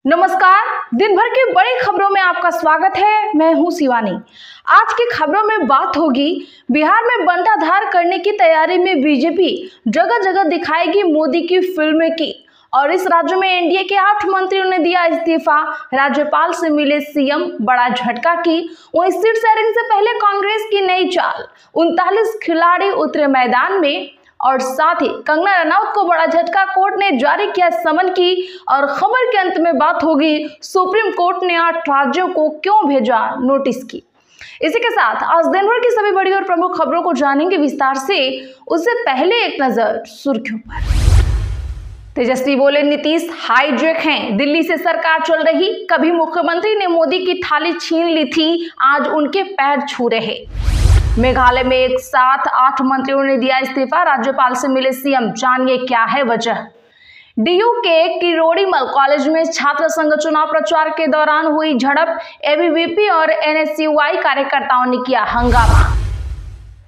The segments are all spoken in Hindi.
नमस्कार। दिन भर की बड़ी खबरों में आपका स्वागत है। मैं हूं शिवानी। आज की खबरों में बात होगी बिहार में बंटाधार करने की तैयारी में बीजेपी जगह जगह दिखाएगी मोदी की फिल्में की, और इस राज्य में एनडीए के 8 मंत्रियों ने दिया इस्तीफा। राज्यपाल से मिले सीएम, बड़ा झटका की। वहीं सीट शेयरिंग से पहले कांग्रेस की नई चाल, 39 खिलाड़ी उतरे मैदान में, और साथ ही कंगना रनौत को बड़ा झटका, कोर्ट ने जारी किया समन की। और खबर के अंत में बात होगी सुप्रीम कोर्ट ने 8 राज्यों को क्यों भेजा नोटिस की। इसी के साथ आज दिन भर की सभी बड़ी और प्रमुख खबरों को जानेंगे विस्तार से। उससे पहले एक नजर सुर्खियों पर। तेजस्वी बोले नीतीश हाईजैक हैं, दिल्ली से सरकार चल रही। कभी मुख्यमंत्री ने मोदी की थाली छीन ली थी, आज उनके पैर छू रहे। मेघालय में एक साथ 8 मंत्रियों ने दिया इस्तीफा। राज्यपाल से मिले सीएम, जानिए क्या है वजह। डीयू के किरोड़ीमल कॉलेज में छात्र संघ चुनाव प्रचार के दौरान हुई झड़प। एबीवीपी और एनएसयूआई कार्यकर्ताओं ने किया हंगामा।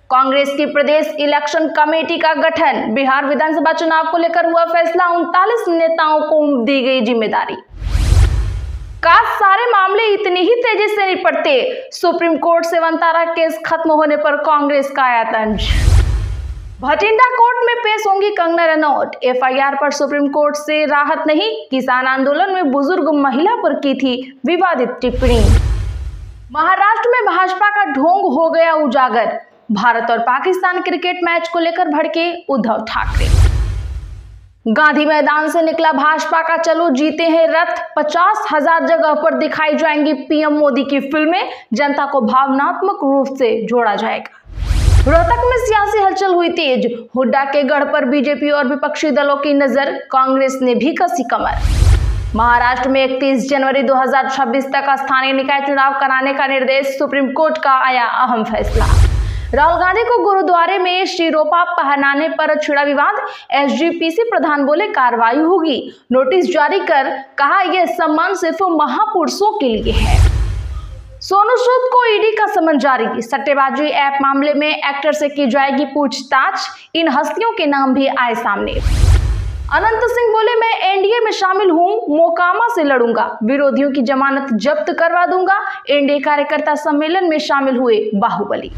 कांग्रेस की प्रदेश इलेक्शन कमेटी का गठन। बिहार विधानसभा चुनाव को लेकर हुआ फैसला। 39 नेताओं को दी गई जिम्मेदारी। काश सारे मामले इतनी ही तेजी से निपटते। सुप्रीम कोर्ट से वंतारा केस खत्म होने पर कांग्रेस का आया तंज। भटिंडा कोर्ट में पेश होंगी कंगना रनौत। एफआईआर पर सुप्रीम कोर्ट से राहत नहीं। किसान आंदोलन में बुजुर्ग महिला पर की थी विवादित टिप्पणी। महाराष्ट्र में भाजपा का ढोंग हो गया उजागर। भारत और पाकिस्तान क्रिकेट मैच को लेकर भड़के उद्धव ठाकरे। गांधी मैदान से निकला भाजपा का चलो जीते हैं रथ। 50,000 जगह पर दिखाई जाएंगी पीएम मोदी की फिल्में। जनता को भावनात्मक रूप से जोड़ा जाएगा। रोहतक में सियासी हलचल हुई तेज। हुड्डा के गढ़ पर बीजेपी और विपक्षी दलों की नजर। कांग्रेस ने भी कसी कमर। महाराष्ट्र में 31 जनवरी 2026 तक स्थानीय निकाय चुनाव कराने का निर्देश। सुप्रीम कोर्ट का आया अहम फैसला। राहुल गांधी को गुरुद्वारे में शिरोपा पहनाने पर छिड़ा विवाद। एसजीपीसी प्रधान बोले कार्रवाई होगी। नोटिस जारी कर कहा यह सम्मान सिर्फ महापुरुषों के लिए है। सोनू सूद को ईडी का समन जारी। सट्टेबाजी ऐप मामले में एक्टर से की जाएगी पूछताछ। इन हस्तियों के नाम भी आए सामने। अनंत सिंह बोले मैं एनडीए में शामिल हूं, मोकामा से लड़ूंगा, विरोधियों की जमानत जब्त करवा दूंगा। एनडीए कार्यकर्ता सम्मेलन में शामिल हुए बाहुबली।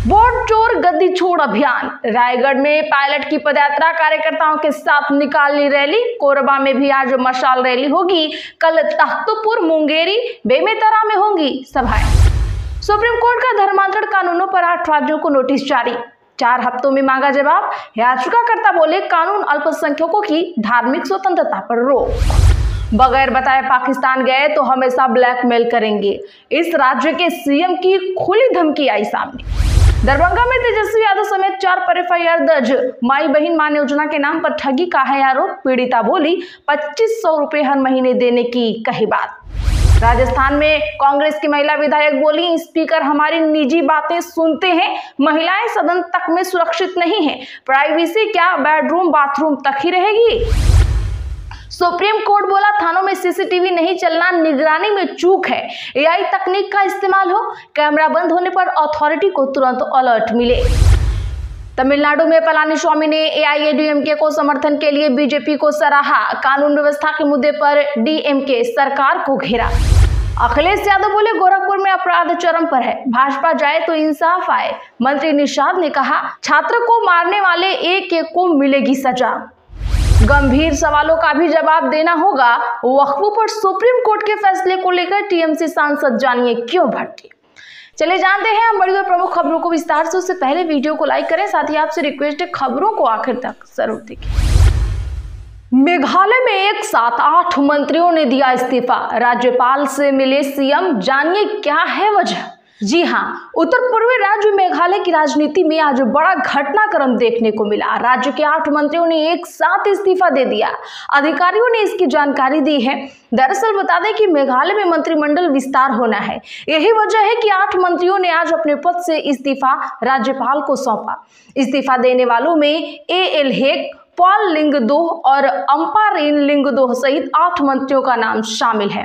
वोट चोर गद्दी छोड़ अभियान। रायगढ़ में पायलट की पदयात्रा, कार्यकर्ताओं के साथ निकाली रैली। कोरबा में भी आज मशाल रैली होगी। कल तख्तपुर, मुंगेरी, बेमेतरा में होंगी सभाएं। सुप्रीम कोर्ट का धर्मांतरण कानूनों पर 8 राज्यों को नोटिस जारी। 4 हफ्तों में मांगा जवाब। याचिकाकर्ता बोले कानून अल्पसंख्यकों की धार्मिक स्वतंत्रता पर रोक। बगैर बताए पाकिस्तान गए तो हमेशा ब्लैकमेल करेंगे। इस राज्य के सीएम की खुली धमकी आई सामने। दरभंगा में तेजस्वी यादव समेत 4 पर एफआईआर दर्ज। माई बहन मान योजना के नाम पर ठगी का है आरोप। पीड़िता बोली 2500 रुपए हर महीने देने की कही बात। राजस्थान में कांग्रेस की महिला विधायक बोली स्पीकर हमारी निजी बातें सुनते हैं, महिलाएं सदन तक में सुरक्षित नहीं है। प्राइवेसी क्या, बेडरूम बाथरूम तक ही रहेगी। सुप्रीम कोर्ट बोला थानों में सीसीटीवी नहीं चलना, निगरानी में चूक है। एआई तकनीक का इस्तेमाल हो, कैमरा बंद होने पर अथॉरिटी को तुरंत अलर्ट मिले। तमिलनाडु में पलानीस्वामी ने एआईएडीएमके को समर्थन के लिए बीजेपी को सराहा। कानून व्यवस्था के मुद्दे पर डीएमके सरकार को घेरा। अखिलेश यादव बोले गोरखपुर में अपराध चरम पर है, भाजपा जाए तो इंसाफ आए। मंत्री निषाद ने कहा छात्र को मारने वाले एक को मिलेगी सजा। गंभीर सवालों का भी जवाब देना होगा। वक्फ पर सुप्रीम कोर्ट के फैसले को लेकर टीएमसी सांसद जानिए क्यों भड़के। चले जानते हैं हम बड़ी और प्रमुख खबरों को विस्तार से। उससे पहले वीडियो को लाइक करें, साथ ही आपसे रिक्वेस्ट है खबरों को आखिर तक जरूर देखें। मेघालय में एक साथ 8 मंत्रियों ने दिया इस्तीफा। राज्यपाल से मिले सीएम, जानिए क्या है वजह। जी हाँ, उत्तर पूर्वी राज्य मेघालय की राजनीति में आज बड़ा घटनाक्रम देखने को मिला। राज्य के 8 मंत्रियों ने एक साथ इस्तीफा दे दिया। अधिकारियों ने इसकी जानकारी दी है। दरअसल बता दें कि मेघालय में मंत्रिमंडल विस्तार होना है। यही वजह है कि 8 मंत्रियों ने आज अपने पद से इस्तीफा राज्यपाल को सौंपा। इस्तीफा देने वालों में एएल हेक, पॉल लिंगदोह और अम्पारेन लिंगदोह सहित 8 मंत्रियों का नाम शामिल है।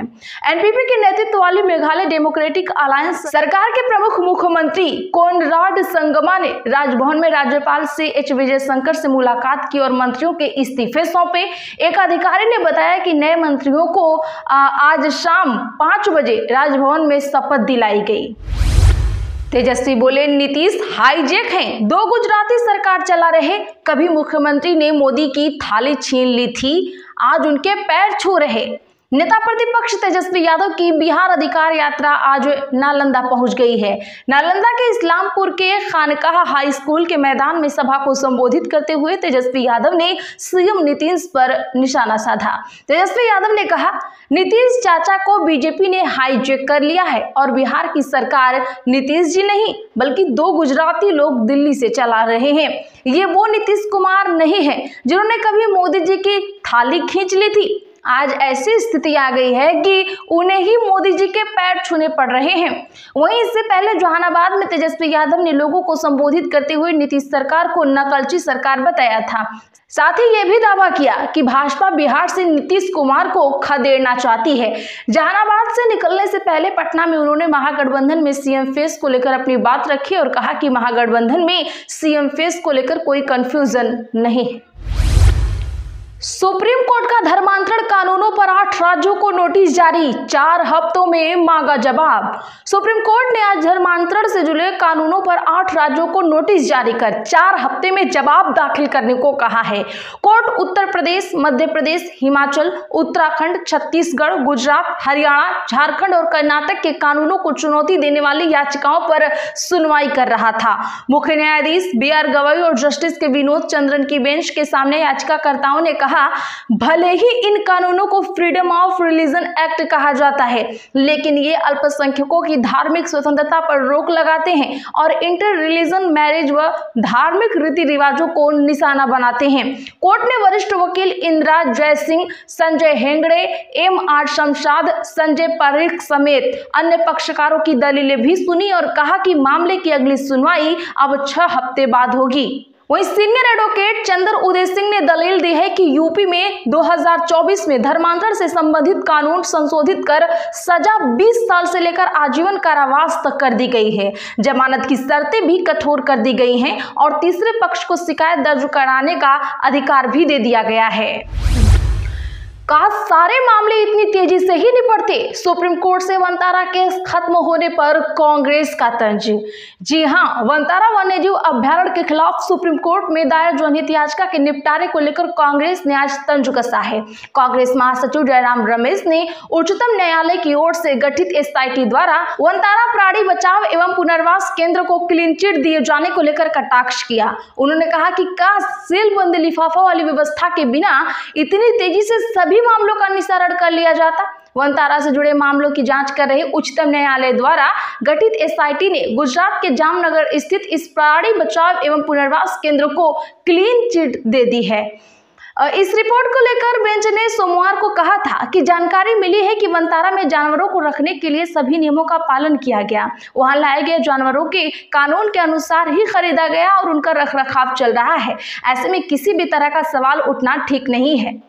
एनपीपी के नेतृत्व वाली मेघालय डेमोक्रेटिक अलायंस सरकार के प्रमुख मुख्यमंत्री कोनराड संगमा ने राजभवन में राज्यपाल CH विजयशंकर से मुलाकात की और मंत्रियों के इस्तीफे सौंपे। एक अधिकारी ने बताया कि नए मंत्रियों को आज शाम 5 बजे राजभवन में शपथ दिलाई गई। तेजस्वी बोले, नीतीश हाईजेक हैं, 2 गुजराती सरकार चला रहे। कभी मुख्यमंत्री ने मोदी की थाली छीन ली थी, आज उनके पैर छू रहे। नेता प्रतिपक्ष तेजस्वी यादव की बिहार अधिकार यात्रा आज नालंदा पहुंच गई है। नालंदा के इस्लामपुर के खानकाह हाई स्कूल के मैदान में सभा को संबोधित करते हुए तेजस्वी यादव ने सीएम नीतीश पर निशाना साधा। तेजस्वी यादव ने कहा, नीतीश चाचा को बीजेपी ने हाईजैक कर लिया है और बिहार की सरकार नीतीश जी नहीं बल्कि 2 गुजराती लोग दिल्ली से चला रहे हैं। ये वो नीतीश कुमार नहीं है जिन्होंने कभी मोदी जी की थाली खींच ली थी। आज ऐसी स्थिति आ गई है कि उन्हें ही मोदी जी के पैर छूने पड़ रहे हैं। वहीं इससे पहले जहानाबाद में तेजस्वी यादव ने लोगों को संबोधित करते हुए नीतीश सरकार को नकलची सरकार बताया था। साथ ही यह भी दावा किया कि भाजपा बिहार से नीतीश कुमार को खदेड़ना चाहती है। जहानाबाद से निकलने से पहले पटना में उन्होंने महागठबंधन में सीएम फेस को लेकर अपनी बात रखी और कहा कि महागठबंधन में सीएम फेस को लेकर कोई कंफ्यूजन नहीं है। सुप्रीम कोर्ट का धर्मांतरण कानूनों पर 8 राज्यों को नोटिस जारी, 4 हफ्तों में मांगा जवाब। सुप्रीम कोर्ट ने आज धर्मांतरण से जुड़े कानूनों पर 8 राज्यों को नोटिस जारी कर 4 हफ्ते में जवाब दाखिल करने को कहा है। कोर्ट उत्तर प्रदेश, मध्य प्रदेश, हिमाचल, उत्तराखंड, छत्तीसगढ़, गुजरात, हरियाणा, झारखंड और कर्नाटक के कानूनों को चुनौती देने वाली याचिकाओं पर सुनवाई कर रहा था। मुख्य न्यायाधीश BR गवई और जस्टिस के विनोद चंद्रन की बेंच के सामने याचिकाकर्ताओं ने कहा, भले ही इन कानूनों को फ्रीडम ऑफ रिलीजन एक्ट कहा जाता है, लेकिन ये अल्पसंख्यकों की धार्मिक स्वतंत्रता पर रोक लगाते हैं और इंटर रिलीजन मैरिज व धार्मिक रीति रिवाजों को निशाना बनाते हैं। कोर्ट ने वरिष्ठ वकील इंदिरा जयसिंह, संजय हेगड़े, MR शमशाद, संजय पारीख समेत अन्य पक्षकारों की दलीलें भी सुनी और कहा कि मामले की अगली सुनवाई अब 6 हफ्ते बाद होगी। वहीं सीनियर एडवोकेट चंद्र उदय सिंह ने दलील दी है कि यूपी में 2024 में धर्मांतरण से संबंधित कानून संशोधित कर सजा 20 साल से लेकर आजीवन कारावास तक कर दी गई है। जमानत की शर्तें भी कठोर कर दी गई हैं और तीसरे पक्ष को शिकायत दर्ज कराने का अधिकार भी दे दिया गया है। काश सारे मामले इतनी तेजी से ही निपटते। सुप्रीम कोर्ट से वनतारा केस खत्म होने पर कांग्रेस का तंज। जी हां, वनतारा वन्यजीव अभ्यारण्य के खिलाफ सुप्रीम कोर्ट में दायर जनहित याचिका के निपटारे को लेकर कांग्रेस ने आज तंज कसा है। कांग्रेस महासचिव जयराम रमेश ने उच्चतम न्यायालय की ओर से गठित SIT द्वारा वनतारा प्राणी बचाव एवं पुनर्वास केंद्र को क्लीन चिट दिए जाने को लेकर कटाक्ष किया। उन्होंने कहा कि काश सीलबंद लिफाफा वाली व्यवस्था के बिना इतनी तेजी से सभी मामलों का निस्तारण कर लिया जाता। वनतारा से जुड़े मामलों की जांच कर रहे उच्चतम न्यायालय द्वारा गठित SIT ने गुजरात के जामनगर स्थित इस प्राणी बचाव एवं पुनर्वास केंद्र को क्लीन चिट दे दी है। इस रिपोर्ट को लेकर बेंच ने सोमवार को कहा था कि जानकारी मिली है कि वनतारा में जानवरों को रखने के लिए सभी नियमों का पालन किया गया। वहां लाए गए जानवरों के कानून के अनुसार ही खरीदा गया और उनका रखरखाव चल रहा है। ऐसे में किसी भी तरह का सवाल उठना ठीक नहीं है।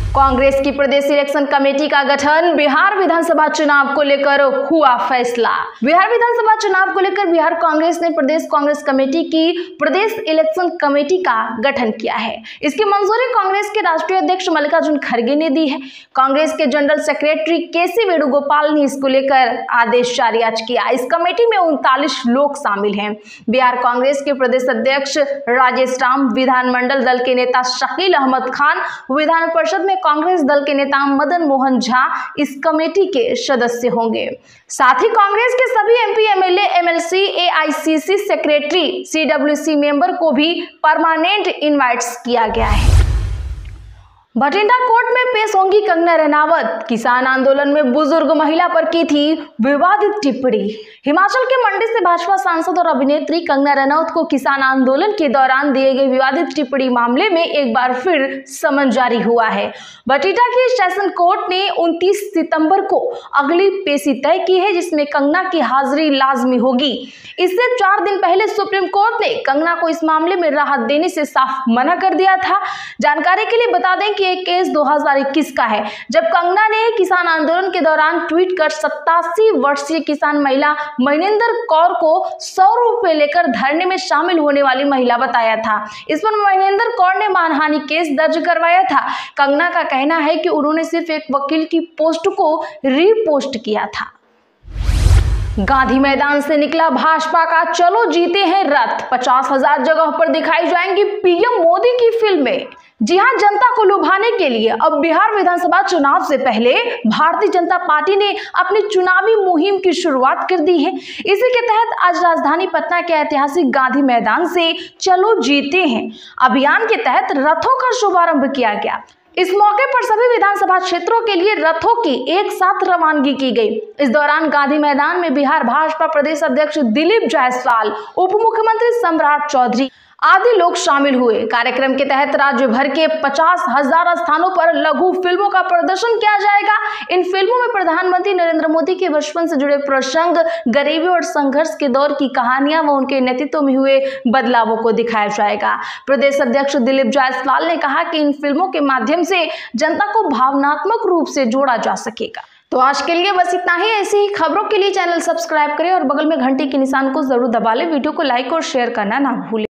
कांग्रेस की प्रदेश इलेक्शन कमेटी का गठन, बिहार विधानसभा चुनाव को लेकर हुआ फैसला। बिहार विधानसभा चुनाव को लेकर बिहार कांग्रेस ने प्रदेश कांग्रेस कमेटी की प्रदेश इलेक्शन कमेटी का गठन किया है। इसकी मंजूरी कांग्रेस के राष्ट्रीय अध्यक्ष मल्लिकार्जुन खड़गे ने दी है। कांग्रेस के जनरल सेक्रेटरी KC वेणुगोपाल ने इसको लेकर आदेश जारी आज किया। इस कमेटी में 39 लोग शामिल हैं। बिहार कांग्रेस के प्रदेश अध्यक्ष राजेश राम, विधानमंडल दल के नेता शकील अहमद खान, विधान परिषद में कांग्रेस दल के नेता मदन मोहन झा इस कमेटी के सदस्य होंगे। साथ ही कांग्रेस के सभी MP, MLA, MLC, AICC secretary, CWC member को भी परमानेंट इनवाइट्स किया गया है। बठिंडा कोर्ट में पेश होंगी कंगना रनावत। किसान आंदोलन में बुजुर्ग महिला पर की थी विवादित टिप्पणी। हिमाचल के मंडी से भाजपा सांसद और अभिनेत्री कंगना रनावत को किसान आंदोलन के दौरान दिए गए विवादित टिप्पणी मामले में एक बार फिर समन जारी हुआ है। बठिंडा की सेशन कोर्ट ने 29 सितंबर को अगली पेशी तय की है, जिसमें कंगना की हाजिरी लाजमी होगी। इससे 4 दिन पहले सुप्रीम कोर्ट ने कंगना को इस मामले में राहत देने से साफ मना कर दिया था। जानकारी के लिए बता दें कि एक केस 2021 का है, जब कंगना ने किसान आंदोलन के दौरान ट्वीट कर 87 वर्षीय किसान महिला मनिंदर कौर को 100 रुपए लेकर धरने में शामिल होने वाली महिला बताया था। इस पर मनिंदर कौर ने मानहानि केस दर्ज करवाया था। कंगना का कहना है कि उन्होंने सिर्फ एक वकील की पोस्ट को रीपोस्ट किया था। गांधी मैदान से निकला भाजपा का चलो जीते हैं रथ। 50,000 जगह पर दिखाई जाएंगी पीएम मोदी की फिल्में। जी हां, जनता को लुभाने के लिए अब बिहार विधानसभा चुनाव से पहले भारतीय जनता पार्टी ने अपनी चुनावी मुहिम की शुरुआत कर दी है। इसी के तहत आज राजधानी पटना के ऐतिहासिक गांधी मैदान से चलो जीते हैं अभियान के तहत रथों का शुभारंभ किया गया। इस मौके पर सभी विधानसभा क्षेत्रों के लिए रथों की एक साथ रवानगी की गई। इस दौरान गांधी मैदान में बिहार भाजपा प्रदेश अध्यक्ष दिलीप जायसवाल, उप मुख्यमंत्री सम्राट चौधरी आदि लोग शामिल हुए। कार्यक्रम के तहत राज्य भर के 50,000 स्थानों पर लघु फिल्मों का प्रदर्शन किया जाएगा। इन फिल्मों में प्रधानमंत्री नरेंद्र मोदी के बचपन से जुड़े प्रसंग, गरीबी और संघर्ष के दौर की कहानियां व उनके नेतृत्व में हुए बदलावों को दिखाया जाएगा। प्रदेश अध्यक्ष दिलीप जायसवाल ने कहा कि इन फिल्मों के माध्यम से जनता को भावनात्मक रूप से जोड़ा जा सकेगा। तो आज के लिए बस इतना ही। ऐसी ही खबरों के लिए चैनल सब्सक्राइब करें और बगल में घंटी के निशान को जरूर दबा लें। वीडियो को लाइक और शेयर करना ना भूलें।